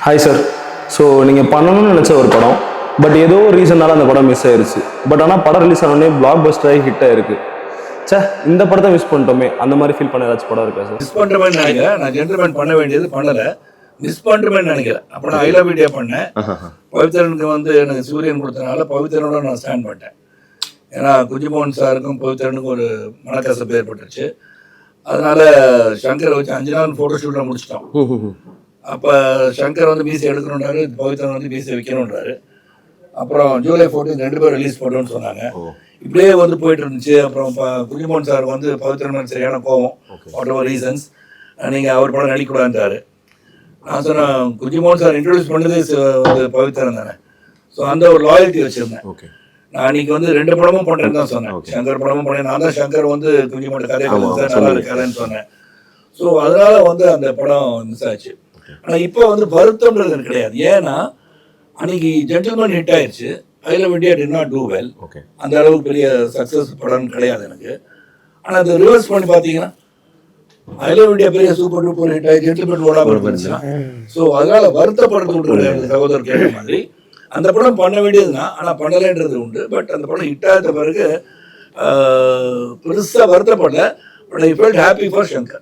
Hi sir. So நீங்கள் பண்ணணும்னு நினச்ச ஒரு படம், பட் ஏதோ ஒரு ரீசனால அந்த படம் மிஸ் ஆயிருச்சு. பட் ஆனால் படம் ரிலீஸ் ஆனோடனே பிளாக் பஸ்டர் ஆகி ஹிட் ஆயிருக்கு. சே, இந்த படத்தை மிஸ் பண்ணிட்டோமே, அந்த மாதிரி ஃபீல் பண்ண ஏதாச்சும் படம் இருக்கா சார்? மிஸ் பண்ணுற மாதிரி நினைக்கிறேன். நான் ஜென்டில்மேன் பண்ண வேண்டியது பண்ணலை, மிஸ் பண்ணுற மாதிரி நினைக்கிறேன். அப்போ நான் ஐ லவ் இண்டியா பண்ணேன். பவித்ரனுக்கு வந்து எனக்கு சூரியன் கொடுத்தனால பவித்ரனோட நான் ஸ்டாண்ட் பண்ணிட்டேன். ஏன்னா குஞ்சுமோகன் சாருக்கும் பவித்ரனுக்கும் ஒரு மனக்கசப்பு ஏற்பட்டுருச்சு. அதனால சங்கரை வச்சு 5 நாள் ஃபோட்டோ ஷூட்டில் முடிச்சிட்டோம். அப்போ சங்கர் வந்து மீசை எடுக்கணுன்றாரு, பவித்ரன் வந்து மீசை வைக்கணுன்றாரு. அப்புறம் ஜூலை 14 2 பேரும் ரிலீஸ் பண்ணுறோன்னு சொன்னாங்க. இப்படியே வந்து போயிட்டு இருந்துச்சு. அப்புறம் குஞ்சுமோகன் சார் வந்து பவித்ரன் சரியான கோவம், வாட் எவர் ரீசன்ஸ், நீங்கள் அவர் படம் நடிக்கக்கூடாதுன்றாரு. நான் சொன்னேன், குஞ்சுமோகன் சார் இன்ட்ரடியூஸ் பண்ணது வந்து பவித்ரன் தானே. ஸோ அந்த ஒரு லாயல்ட்டி வச்சுருந்தேன். நான் அன்றைக்கி வந்து 2 படமும் பண்ணுறேன்னு தான் சொன்னேன். சங்கர் படமும் பண்ணேன். நான் தான் சங்கர் வந்து குஞ்சுமோகன் கதையை சார் நல்லா இருக்காருன்னு சொன்னேன். ஸோ அதனால் வந்து அந்த படம் மிஸ் ஆச்சு. ஆனால் இப்போ வந்து வருத்தம்ன்றது எனக்கு கிடையாது. ஏன்னா அன்றைக்கி ஜென்டில்மேன் ஹிட் ஆயிடுச்சு. I love India did not do well. அந்த அளவுக்கு பெரிய சக்ஸஸ் படம் கிடையாது எனக்கு. ஆனால் அது ரிவர்ஸ் பண்ணி பார்த்தீங்கன்னா ஐ லவ் இண்டியா பெரிய சூப்பர் டூப்பர் ஹிட் ஆகி ஜென்டில்மேன் ஓடாமல் இருந்துச்சுன்னா, ஸோ அதனால் வருத்தப்படுறது கிடையாது. சகோதரர் கேட்ட மாதிரி அந்த படம் பண்ண வேண்டியதுதான், ஆனால் பண்ணலைன்றது உண்டு. பட் அந்த படம் ஹிட் ஆகிட்ட பிறகு பெருசாக வருத்தப்படல. But I felt happy for Shankar.